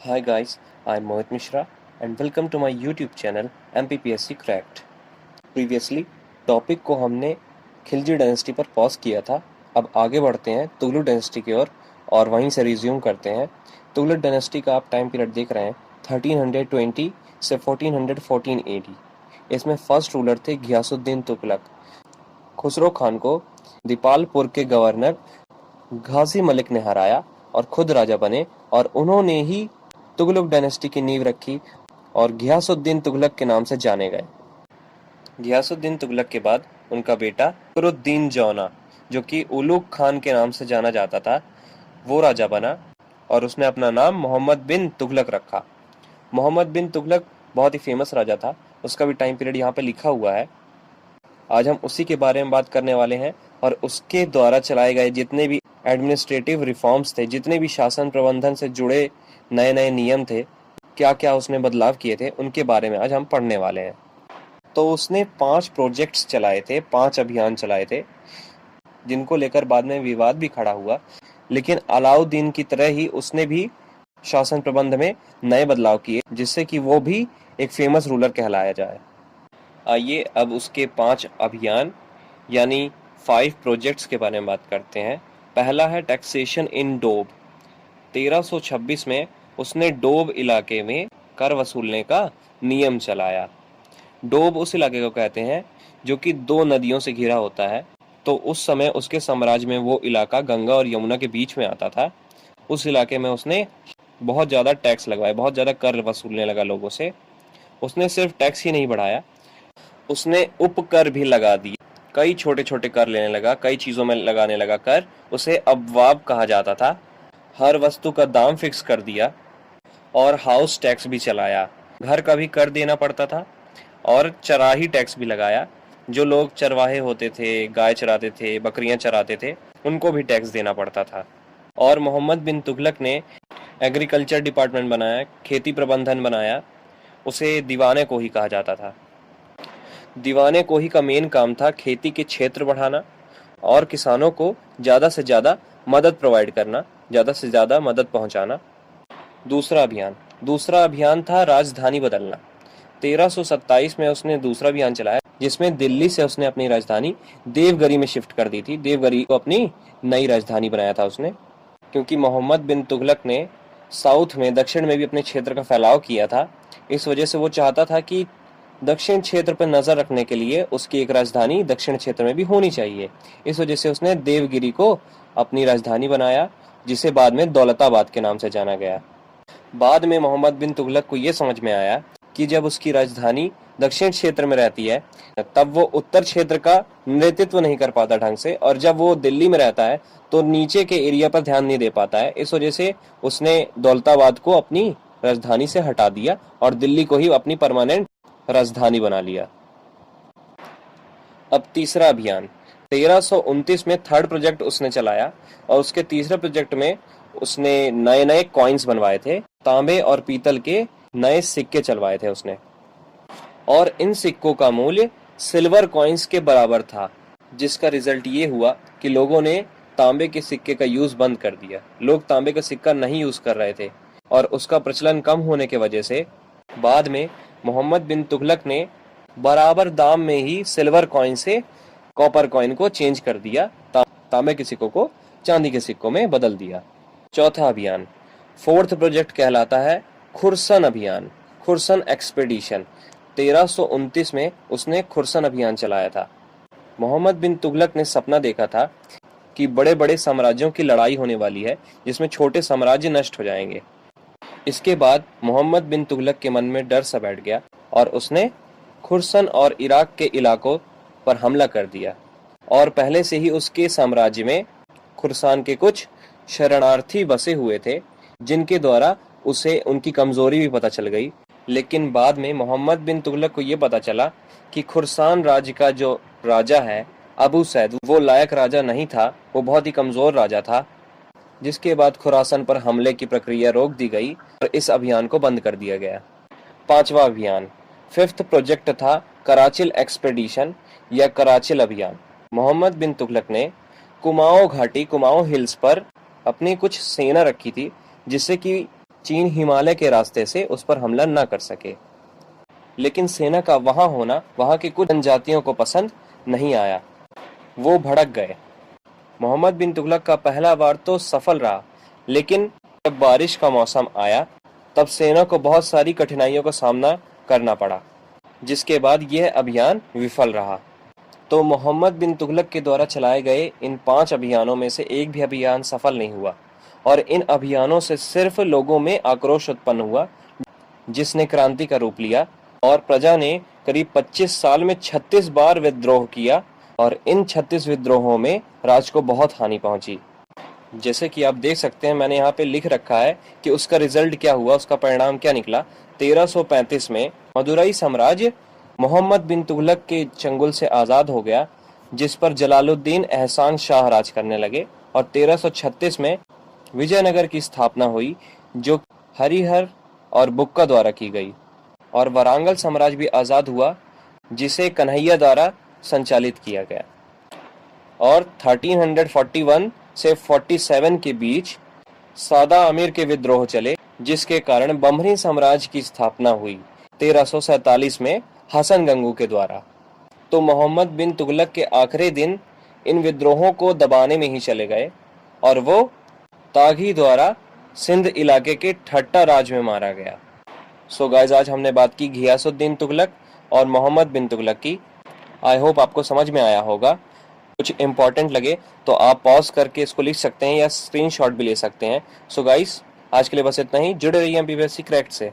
Hi guys, I'm Mohit Mishra and welcome to my YouTube channel MPPSC Cracked. Previously, topic को हमने Khilji dynasty पर pause किया था। अब आगे बढ़ते हैं तुगलक डायनेस्टी की ओर और वहीं से रिज्यूम करते हैं। तुगलक डायनेस्टी का आप टाइम पीरियड देख रहे हैं 1320 से 1414 AD। इसमें फर्स्ट रूलर थे घियासुद्दीन तुगलक। खुसरो खान को दीपालपुर के गवर्नर घासी मलिक ने हराया और खुद राजा बने और उन्होंने ही तुगलक डायनेस्टी की नींव रखी और घियासुद्दीन तुगलक के नाम से जाने गए। घियासुद्दीन तुगलक के बाद उनका बेटा फखरुद्दीन जौना, जो कि उलुग खान के नाम से जाना जाता था, वो राजा बना और उसने अपना नाम मोहम्मद बिन तुगलक रखा। मोहम्मद बिन तुगलक बहुत ही फेमस राजा था, उसका भी टाइम पीरियड यहाँ पे लिखा हुआ है। आज हम उसी के बारे में बात करने वाले हैं और उसके द्वारा चलाए गए जितने भी एडमिनिस्ट्रेटिव रिफॉर्म्स थे, जितने भी शासन प्रबंधन से जुड़े नए नए नियम थे, क्या क्या उसने बदलाव किए थे, उनके बारे में आज हम पढ़ने वाले हैं। तो उसने 5 प्रोजेक्ट्स चलाए थे, 5 अभियान चलाए थे, जिनको लेकर बाद में विवाद भी खड़ा हुआ। लेकिन अलाउद्दीन की तरह ही उसने भी शासन प्रबंध में नए बदलाव किए, जिससे कि वो भी एक फेमस रूलर कहलाया जाए। आइए अब उसके 5 अभियान यानी 5 प्रोजेक्ट्स के बारे में बात करते हैं। पहला है टैक्सेशन इन डोब। 1326 में उसने डोब इलाके में कर वसूलने का नियम चलाया। डोब उस इलाके को कहते हैं जो कि 2 नदियों से घिरा होता है। तो उस समय उसके साम्राज्य में वो इलाका गंगा और यमुना के बीच में आता था। उस इलाके में उसने बहुत ज़्यादा टैक्स लगवाए, बहुत ज़्यादा कर वसूलने लगा लोगों से। उसने सिर्फ टैक्स ही नहीं बढ़ाया, उसने उपकर भी लगा दिए। कई छोटे छोटे कर लेने लगा, कई चीज़ों में लगाने लगा कर। उसे अबवाब कहा जाता था। हर वस्तु का दाम फिक्स कर दिया और हाउस टैक्स भी चलाया। घर का भी कर देना पड़ता था और चराही टैक्स भी लगाया। जो लोग चरवाहे होते थे, गाय चराते थे, बकरियां चराते थे, उनको भी टैक्स देना पड़ता था। और मोहम्मद बिन तुगलक ने एग्रीकल्चर डिपार्टमेंट बनाया, खेती प्रबंधन बनाया। उसे दीवाने को ही कहा जाता था। दीवाने कोही का मेन काम था खेती के क्षेत्र बढ़ाना और किसानों को ज़्यादा से ज़्यादा मदद प्रोवाइड करना, ज़्यादा से ज़्यादा मदद पहुंचाना। दूसरा अभियान था राजधानी बदलना। 1327 में उसने दूसरा अभियान चलाया, जिसमें दिल्ली से उसने अपनी राजधानी देवगिरी में शिफ्ट कर दी थी। देवगिरी को अपनी नई राजधानी बनाया था उसने, क्योंकि मोहम्मद बिन तुगलक ने साउथ में, दक्षिण में भी अपने क्षेत्र का फैलाव किया था। इस वजह से वो चाहता था कि दक्षिण क्षेत्र पर नजर रखने के लिए उसकी एक राजधानी दक्षिण क्षेत्र में भी होनी चाहिए। इस वजह से उसने देवगिरी को अपनी राजधानी बनाया, जिसे बाद में दौलताबाद के नाम से जाना गया। बाद में मोहम्मद बिन तुगलक को यह समझ में आया कि जब उसकी राजधानी दक्षिण क्षेत्र में रहती है, तब वो उत्तर क्षेत्र का नेतृत्व नहीं कर पाता ढंग से, और जब वो दिल्ली में रहता है तो नीचे के एरिया पर ध्यान नहीं दे पाता है। इस वजह से उसने दौलताबाद को अपनी राजधानी से हटा दिया और दिल्ली को ही अपनी परमानेंट राजधानी बना लिया। अब तीसरा अभियान 1329 में थर्ड प्रोजेक्ट उसने चलाया और उसके तीसरे प्रोजेक्ट में उसने नए नए कॉइन्स बनवाए थे। तांबे और पीतल के नए सिक्के चलवाए थे उसने, और इन सिक्कों का मूल्य सिल्वर कॉइन्स के बराबर था, जिसका रिजल्ट ये हुआ कि लोगों ने तांबे के सिक्के का यूज बंद कर दिया। लोग तांबे का सिक्का नहीं यूज कर रहे थे और उसका प्रचलन कम होने की वजह से बाद में मोहम्मद बिन तुगलक ने बराबर दाम में ही सिल्वर कॉइन से कॉपर कॉइन को चेंज कर दिया, तांबे के सिक्कों को चांदी के सिक्कों में बदल दिया। चौथा अभियान, फोर्थ प्रोजेक्ट कहलाता है खुरसन अभियान, खुरसन एक्सपेडिशन। 1329 में उसने खुरसन अभियान चलाया था। मोहम्मद बिन तुगलक ने सपना देखा था कि बड़े बड़े साम्राज्यों की लड़ाई होने वाली है, जिसमें छोटे साम्राज्य नष्ट हो जाएंगे। इसके बाद मोहम्मद बिन तुगलक के मन में डर सा बैठ गया और उसने खुरसन और इराक के इलाकों पर हमला कर दिया। और पहले से ही उसके साम्राज्य में खुरसान के कुछ शरणार्थी बसे हुए थे, जिनके द्वारा उसे उनकी कमजोरी भी पता चल गई। लेकिन बाद में मोहम्मद बिन तुगलक को यह पता चला कि खुरसान राज्य का जो राजा है अबू सैद, वो लायक राजा नहीं था, वो बहुत ही कमजोर राजा था। जिसके बाद खुरासान पर हमले की प्रक्रिया रोक दी गई और इस अभियान को बंद कर दिया गया। पांचवा अभियान, फिफ्थ प्रोजेक्ट था कराचिल एक्सपेडिशन या कराचिल अभियान। मोहम्मद बिन तुगलक ने कुमाऊं घाटी, कुमाऊं हिल्स पर अपनी कुछ सेना रखी थी, जिससे कि चीन हिमालय के रास्ते से उस पर हमला न कर सके। लेकिन सेना का वहां होना वहां के कुछ जनजातियों को पसंद नहीं आया। वो भड़क गए। मोहम्मद बिन तुगलक का पहला वार तो सफल रहा, लेकिन जब बारिश का मौसम आया तब सेना को बहुत सारी कठिनाइयों का सामना करना पड़ा, जिसके बाद यह अभियान विफल रहा। तो मोहम्मद बिन तुगलक के द्वारा चलाए गए इन 5 अभियानों में से एक भी अभियान सफल नहीं हुआ, और इन अभियानों से सिर्फ लोगों में आक्रोश उत्पन्न हुआ, जिसने क्रांति का रूप लिया, और प्रजा ने करीब 25 साल में 36 बार विद्रोह किया, और इन 36 विद्रोहों में राज को बहुत हानि पहुंची। जैसे कि आप देख सकते हैं, मैंने यहाँ पे लिख रखा है कि उसका रिजल्ट क्या हुआ, उसका परिणाम क्या निकला। 1335 में मदुरई साम्राज्य मोहम्मद बिन तुगलक के चंगुल से आज़ाद हो गया, जिस पर जलालुद्दीन एहसान शाह राज करने लगे। और 1336 में विजयनगर की स्थापना हुई, जो हरिहर और बुक्का द्वारा की गई, और वरांगल साम्राज्य भी आज़ाद हुआ, जिसे कन्हैया द्वारा संचालित किया गया। और 1341 से 47 के बीच सादा अमीर के विद्रोह चले, जिसके कारण बमरी साम्राज्य की स्थापना हुई 1347 में हसन गंगू के द्वारा। तो मोहम्मद बिन तुगलक के आखिरी दिन इन विद्रोहों को दबाने में ही चले गए, और वो तागी द्वारा सिंध इलाके के ठट्टा राज में मारा गया। सो गाइस, आज हमने बात की घियासुद्दीन तुगलक और मोहम्मद बिन तुगलक की। आई होप आपको समझ में आया होगा। कुछ इंपॉर्टेंट लगे तो आप पॉज करके इसको लिख सकते हैं या स्क्रीनशॉट भी ले सकते हैं। सो गाइस, आज के लिए बस इतना ही। जुड़े रहिए एमपीपीएससी क्रैक्ट से।